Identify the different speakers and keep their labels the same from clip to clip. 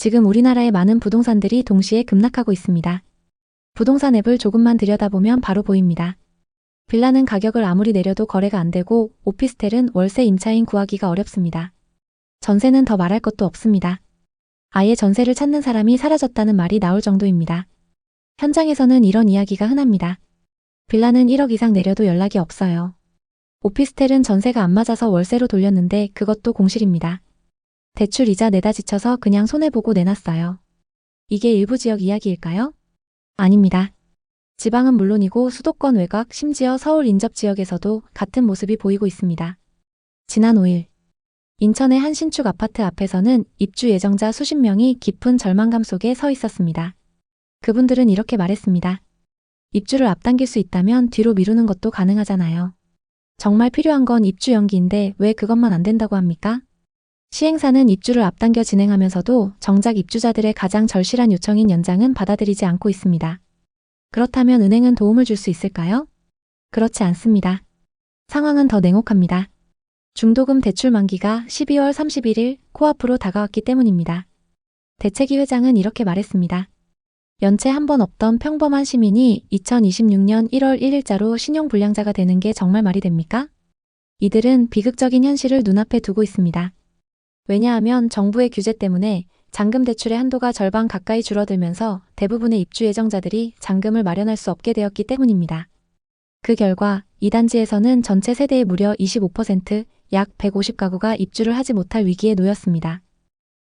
Speaker 1: 지금 우리나라의 많은 부동산들이 동시에 급락하고 있습니다. 부동산 앱을 조금만 들여다보면 바로 보입니다. 빌라는 가격을 아무리 내려도 거래가 안 되고 오피스텔은 월세 임차인 구하기가 어렵습니다. 전세는 더 말할 것도 없습니다. 아예 전세를 찾는 사람이 사라졌다는 말이 나올 정도입니다. 현장에서는 이런 이야기가 흔합니다. 빌라는 1억 이상 내려도 연락이 없어요. 오피스텔은 전세가 안 맞아서 월세로 돌렸는데 그것도 공실입니다. 대출 이자 내다 지쳐서 그냥 손해보고 내놨어요. 이게 일부 지역 이야기일까요? 아닙니다. 지방은 물론이고 수도권 외곽, 심지어 서울 인접 지역에서도 같은 모습이 보이고 있습니다. 지난 5일 인천의 한 신축 아파트 앞에서는 입주 예정자 수십 명이 깊은 절망감 속에 서 있었습니다. 그분들은 이렇게 말했습니다. 입주를 앞당길 수 있다면 뒤로 미루는 것도 가능하잖아요. 정말 필요한 건 입주 연기인데 왜 그것만 안 된다고 합니까? 시행사는 입주를 앞당겨 진행하면서도 정작 입주자들의 가장 절실한 요청인 연장은 받아들이지 않고 있습니다. 그렇다면 은행은 도움을 줄 수 있을까요? 그렇지 않습니다. 상황은 더 냉혹합니다. 중도금 대출 만기가 12월 31일 코앞으로 다가왔기 때문입니다. 대책위 회장은 이렇게 말했습니다. 연체 한 번 없던 평범한 시민이 2026년 1월 1일자로 신용불량자가 되는 게 정말 말이 됩니까? 이들은 비극적인 현실을 눈앞에 두고 있습니다. 왜냐하면 정부의 규제 때문에 잔금 대출의 한도가 절반 가까이 줄어들면서 대부분의 입주 예정자들이 잔금을 마련할 수 없게 되었기 때문입니다. 그 결과 이 단지에서는 전체 세대의 무려 25%, 약 150가구가 입주를 하지 못할 위기에 놓였습니다.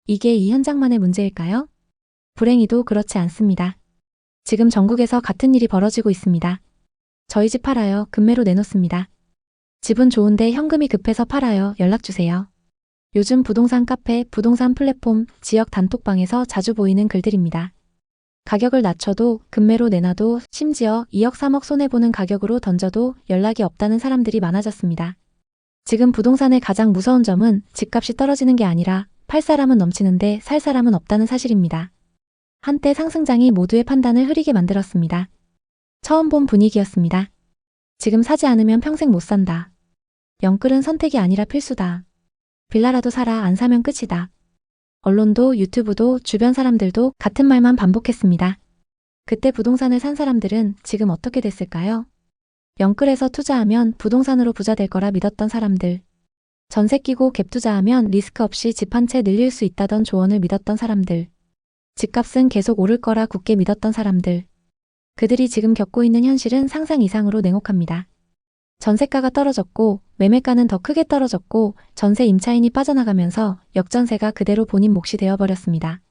Speaker 1: 이게 이 현장만의 문제일까요? 불행히도 그렇지 않습니다. 지금 전국에서 같은 일이 벌어지고 있습니다. 저희 집 팔아요. 급매로 내놓습니다. 집은 좋은데 현금이 급해서 팔아요. 연락주세요. 요즘 부동산 카페, 부동산 플랫폼, 지역 단톡방에서 자주 보이는 글들입니다. 가격을 낮춰도 급매로 내놔도 심지어 2억 3억 손해보는 가격으로 던져도 연락이 없다는 사람들이 많아졌습니다. 지금 부동산의 가장 무서운 점은 집값이 떨어지는 게 아니라 팔 사람은 넘치는데 살 사람은 없다는 사실입니다. 한때 상승장이 모두의 판단을 흐리게 만들었습니다. 처음 본 분위기였습니다. 지금 사지 않으면 평생 못 산다. 영끌은 선택이 아니라 필수다. 빌라라도 사라, 안 사면 끝이다. 언론도 유튜브도 주변 사람들도 같은 말만 반복했습니다. 그때 부동산을 산 사람들은 지금 어떻게 됐을까요? 영끌에서 투자하면 부동산으로 부자 될 거라 믿었던 사람들. 전세 끼고 갭 투자하면 리스크 없이 집 한 채 늘릴 수 있다던 조언을 믿었던 사람들. 집값은 계속 오를 거라 굳게 믿었던 사람들. 그들이 지금 겪고 있는 현실은 상상 이상으로 냉혹합니다. 전세가가 떨어졌고 매매가는 더 크게 떨어졌고 전세 임차인이 빠져나가면서 역전세가 그대로 본인 몫이 되어버렸습니다.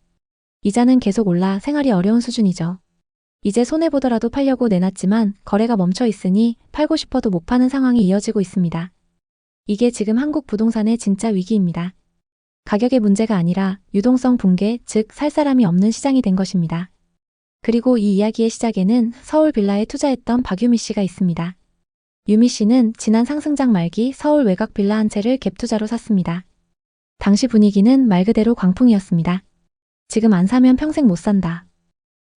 Speaker 1: 이자는 계속 올라 생활이 어려운 수준이죠. 이제 손해보더라도 팔려고 내놨지만 거래가 멈춰 있으니 팔고 싶어도 못 파는 상황이 이어지고 있습니다. 이게 지금 한국 부동산의 진짜 위기입니다. 가격의 문제가 아니라 유동성 붕괴, 즉 살 사람이 없는 시장이 된 것입니다. 그리고 이 이야기의 시작에는 서울 빌라에 투자했던 박유미 씨가 있습니다. 유미 씨는 지난 상승장 말기 서울 외곽 빌라 한 채를 갭 투자로 샀습니다. 당시 분위기는 말 그대로 광풍이었습니다. 지금 안 사면 평생 못 산다.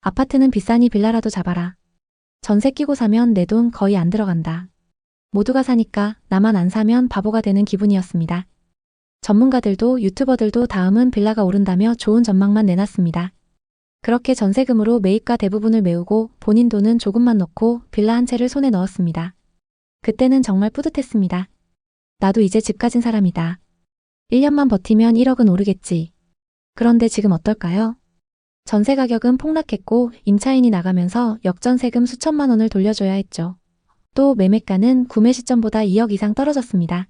Speaker 1: 아파트는 비싸니 빌라라도 잡아라. 전세 끼고 사면 내 돈 거의 안 들어간다. 모두가 사니까 나만 안 사면 바보가 되는 기분이었습니다. 전문가들도 유튜버들도 다음은 빌라가 오른다며 좋은 전망만 내놨습니다. 그렇게 전세금으로 매입가 대부분을 메우고 본인 돈은 조금만 넣고 빌라 한 채를 손에 넣었습니다. 그때는 정말 뿌듯했습니다. 나도 이제 집 가진 사람이다. 1년만 버티면 1억은 오르겠지. 그런데 지금 어떨까요? 전세 가격은 폭락했고 임차인이 나가면서 역전세금 수천만 원을 돌려줘야 했죠. 또 매매가는 구매 시점보다 2억 이상 떨어졌습니다.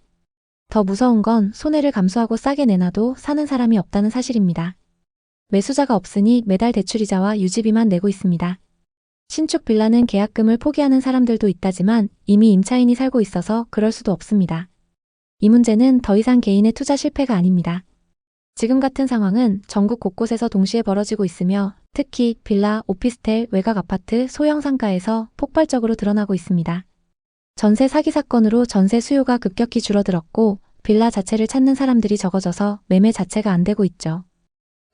Speaker 1: 더 무서운 건 손해를 감수하고 싸게 내놔도 사는 사람이 없다는 사실입니다. 매수자가 없으니 매달 대출이자와 유지비만 내고 있습니다. 신축 빌라는 계약금을 포기하는 사람들도 있다지만 이미 임차인이 살고 있어서 그럴 수도 없습니다. 이 문제는 더 이상 개인의 투자 실패가 아닙니다. 지금 같은 상황은 전국 곳곳에서 동시에 벌어지고 있으며 특히 빌라, 오피스텔, 외곽 아파트, 소형 상가에서 폭발적으로 드러나고 있습니다. 전세 사기 사건으로 전세 수요가 급격히 줄어들었고 빌라 자체를 찾는 사람들이 적어져서 매매 자체가 안 되고 있죠.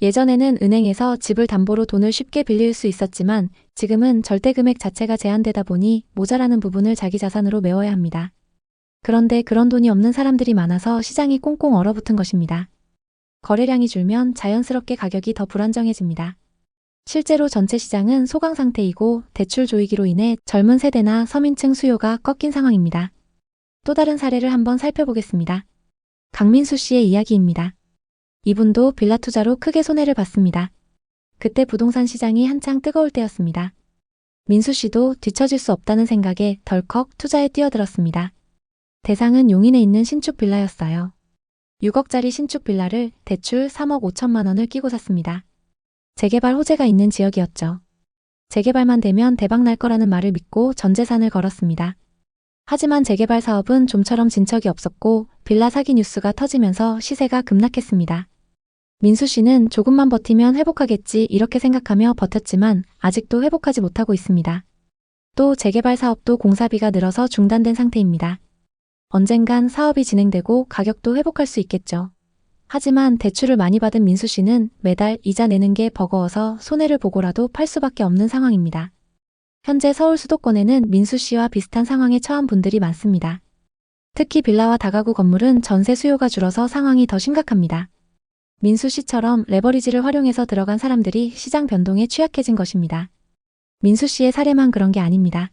Speaker 1: 예전에는 은행에서 집을 담보로 돈을 쉽게 빌릴 수 있었지만 지금은 절대금액 자체가 제한되다 보니 모자라는 부분을 자기 자산으로 메워야 합니다. 그런데 그런 돈이 없는 사람들이 많아서 시장이 꽁꽁 얼어붙은 것입니다. 거래량이 줄면 자연스럽게 가격이 더 불안정해집니다. 실제로 전체 시장은 소강 상태이고 대출 조이기로 인해 젊은 세대나 서민층 수요가 꺾인 상황입니다. 또 다른 사례를 한번 살펴보겠습니다. 강민수 씨의 이야기입니다. 이분도 빌라 투자로 크게 손해를 봤습니다. 그때 부동산 시장이 한창 뜨거울 때였습니다. 민수 씨도 뒤처질 수 없다는 생각에 덜컥 투자에 뛰어들었습니다. 대상은 용인에 있는 신축 빌라였어요. 6억짜리 신축 빌라를 대출 3억 5천만 원을 끼고 샀습니다. 재개발 호재가 있는 지역이었죠. 재개발만 되면 대박 날 거라는 말을 믿고 전 재산을 걸었습니다. 하지만 재개발 사업은 좀처럼 진척이 없었고 빌라 사기 뉴스가 터지면서 시세가 급락했습니다. 민수 씨는 조금만 버티면 회복하겠지 이렇게 생각하며 버텼지만 아직도 회복하지 못하고 있습니다. 또 재개발 사업도 공사비가 늘어서 중단된 상태입니다. 언젠간 사업이 진행되고 가격도 회복할 수 있겠죠. 하지만 대출을 많이 받은 민수 씨는 매달 이자 내는 게 버거워서 손해를 보고라도 팔 수밖에 없는 상황입니다. 현재 서울 수도권에는 민수 씨와 비슷한 상황에 처한 분들이 많습니다. 특히 빌라와 다가구 건물은 전세 수요가 줄어서 상황이 더 심각합니다. 민수 씨처럼 레버리지를 활용해서 들어간 사람들이 시장 변동에 취약해진 것입니다. 민수 씨의 사례만 그런 게 아닙니다.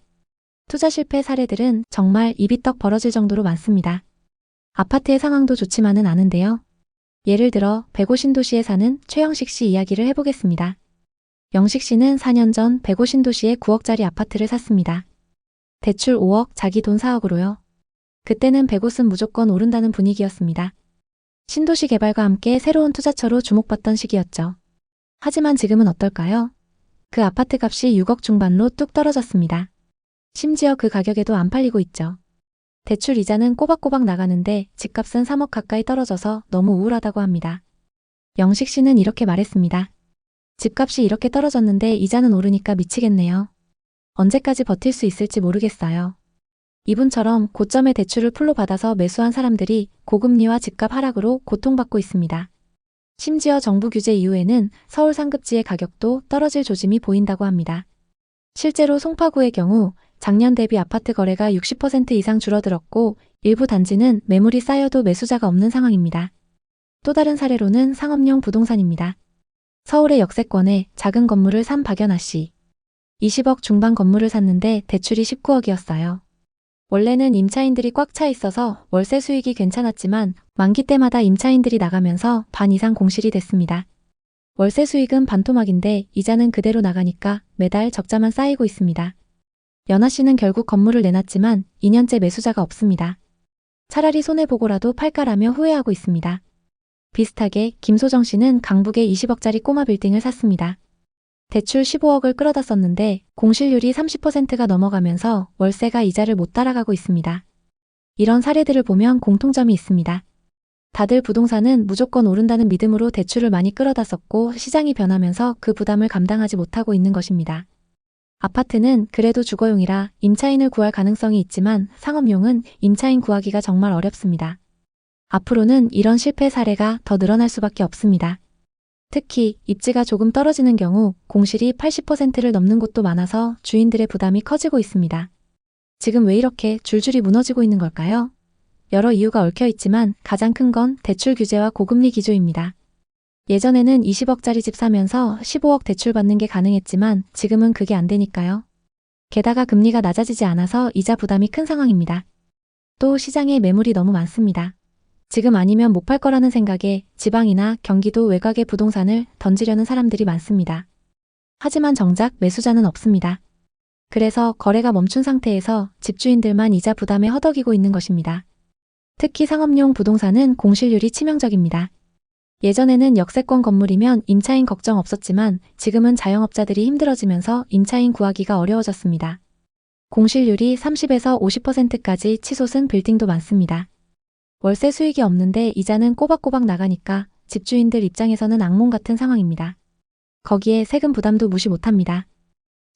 Speaker 1: 투자 실패 사례들은 정말 입이 떡 벌어질 정도로 많습니다. 아파트의 상황도 좋지만은 않은데요. 예를 들어 백오 신도시에 사는 최영식 씨 이야기를 해보겠습니다. 영식 씨는 4년 전 백오 신도시에 9억짜리 아파트를 샀습니다. 대출 5억, 자기 돈 4억으로요. 그때는 백옷은 무조건 오른다는 분위기였습니다. 신도시 개발과 함께 새로운 투자처로 주목받던 시기였죠. 하지만 지금은 어떨까요? 그 아파트 값이 6억 중반로 뚝 떨어졌습니다. 심지어 그 가격에도 안 팔리고 있죠. 대출 이자는 꼬박꼬박 나가는데 집값은 3억 가까이 떨어져서 너무 우울하다고 합니다. 영식 씨는 이렇게 말했습니다. 집값이 이렇게 떨어졌는데 이자는 오르니까 미치겠네요. 언제까지 버틸 수 있을지 모르겠어요. 이분처럼 고점의 대출을 풀로 받아서 매수한 사람들이 고금리와 집값 하락으로 고통받고 있습니다. 심지어 정부 규제 이후에는 서울 상급지의 가격도 떨어질 조짐이 보인다고 합니다. 실제로 송파구의 경우 작년 대비 아파트 거래가 60% 이상 줄어들었고 일부 단지는 매물이 쌓여도 매수자가 없는 상황입니다. 또 다른 사례로는 상업용 부동산입니다. 서울의 역세권에 작은 건물을 산 박연아 씨. 20억 중반 건물을 샀는데 대출이 19억이었어요. 원래는 임차인들이 꽉 차 있어서 월세 수익이 괜찮았지만 만기 때마다 임차인들이 나가면서 반 이상 공실이 됐습니다. 월세 수익은 반토막인데 이자는 그대로 나가니까 매달 적자만 쌓이고 있습니다. 연아 씨는 결국 건물을 내놨지만 2년째 매수자가 없습니다. 차라리 손해보고라도 팔까라며 후회하고 있습니다. 비슷하게 김소정 씨는 강북에 20억짜리 꼬마 빌딩을 샀습니다. 대출 15억을 끌어다 썼는데 공실률이 30%가 넘어가면서 월세가 이자를 못 따라가고 있습니다. 이런 사례들을 보면 공통점이 있습니다. 다들 부동산은 무조건 오른다는 믿음으로 대출을 많이 끌어다 썼고 시장이 변하면서 그 부담을 감당하지 못하고 있는 것입니다. 아파트는 그래도 주거용이라 임차인을 구할 가능성이 있지만 상업용은 임차인 구하기가 정말 어렵습니다. 앞으로는 이런 실패 사례가 더 늘어날 수밖에 없습니다. 특히 입지가 조금 떨어지는 경우 공실이 80%를 넘는 곳도 많아서 주인들의 부담이 커지고 있습니다. 지금 왜 이렇게 줄줄이 무너지고 있는 걸까요? 여러 이유가 얽혀 있지만 가장 큰 건 대출 규제와 고금리 기조입니다. 예전에는 20억짜리 집 사면서 15억 대출 받는 게 가능했지만 지금은 그게 안 되니까요. 게다가 금리가 낮아지지 않아서 이자 부담이 큰 상황입니다. 또 시장에 매물이 너무 많습니다. 지금 아니면 못 팔 거라는 생각에 지방이나 경기도 외곽의 부동산을 던지려는 사람들이 많습니다. 하지만 정작 매수자는 없습니다. 그래서 거래가 멈춘 상태에서 집주인들만 이자 부담에 허덕이고 있는 것입니다. 특히 상업용 부동산은 공실률이 치명적입니다. 예전에는 역세권 건물이면 임차인 걱정 없었지만 지금은 자영업자들이 힘들어지면서 임차인 구하기가 어려워졌습니다. 공실률이 30에서 50%까지 치솟은 빌딩도 많습니다. 월세 수익이 없는데 이자는 꼬박꼬박 나가니까 집주인들 입장에서는 악몽 같은 상황입니다. 거기에 세금 부담도 무시 못합니다.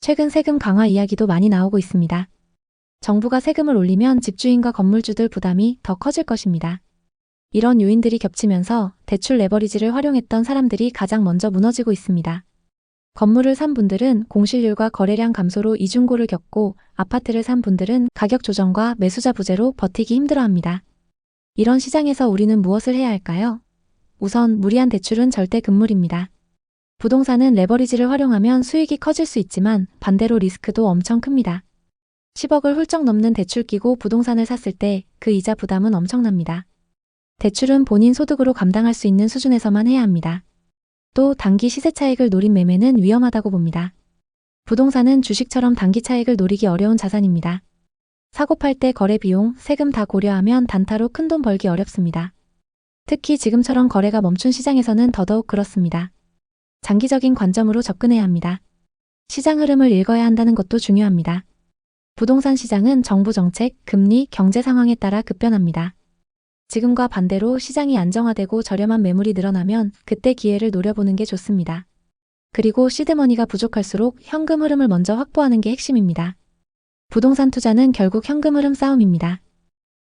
Speaker 1: 최근 세금 강화 이야기도 많이 나오고 있습니다. 정부가 세금을 올리면 집주인과 건물주들 부담이 더 커질 것입니다. 이런 요인들이 겹치면서 대출 레버리지를 활용했던 사람들이 가장 먼저 무너지고 있습니다. 건물을 산 분들은 공실률과 거래량 감소로 이중고를 겪고 아파트를 산 분들은 가격 조정과 매수자 부재로 버티기 힘들어합니다. 이런 시장에서 우리는 무엇을 해야 할까요? 우선 무리한 대출은 절대 금물입니다. 부동산은 레버리지를 활용하면 수익이 커질 수 있지만 반대로 리스크도 엄청 큽니다. 10억을 훌쩍 넘는 대출 끼고 부동산을 샀을 때 그 이자 부담은 엄청납니다. 대출은 본인 소득으로 감당할 수 있는 수준에서만 해야 합니다. 또 단기 시세 차익을 노린 매매는 위험하다고 봅니다. 부동산은 주식처럼 단기 차익을 노리기 어려운 자산입니다. 사고 팔 때 거래 비용, 세금 다 고려하면 단타로 큰돈 벌기 어렵습니다. 특히 지금처럼 거래가 멈춘 시장에서는 더더욱 그렇습니다. 장기적인 관점으로 접근해야 합니다. 시장 흐름을 읽어야 한다는 것도 중요합니다. 부동산 시장은 정부 정책, 금리, 경제 상황에 따라 급변합니다. 지금과 반대로 시장이 안정화되고 저렴한 매물이 늘어나면 그때 기회를 노려보는 게 좋습니다. 그리고 시드머니가 부족할수록 현금 흐름을 먼저 확보하는 게 핵심입니다. 부동산 투자는 결국 현금 흐름 싸움입니다.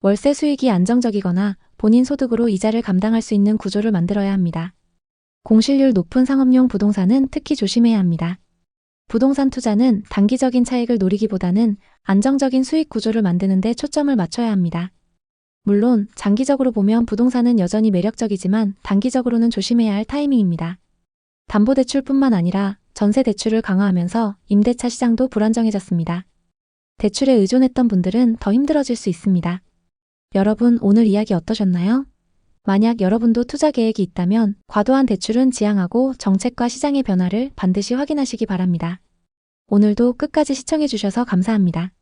Speaker 1: 월세 수익이 안정적이거나 본인 소득으로 이자를 감당할 수 있는 구조를 만들어야 합니다. 공실률 높은 상업용 부동산은 특히 조심해야 합니다. 부동산 투자는 단기적인 차익을 노리기보다는 안정적인 수익 구조를 만드는 데 초점을 맞춰야 합니다. 물론 장기적으로 보면 부동산은 여전히 매력적이지만 단기적으로는 조심해야 할 타이밍입니다. 담보대출뿐만 아니라 전세대출을 강화하면서 임대차 시장도 불안정해졌습니다. 대출에 의존했던 분들은 더 힘들어질 수 있습니다. 여러분 오늘 이야기 어떠셨나요? 만약 여러분도 투자 계획이 있다면 과도한 대출은 지양하고 정책과 시장의 변화를 반드시 확인하시기 바랍니다. 오늘도 끝까지 시청해 주셔서 감사합니다.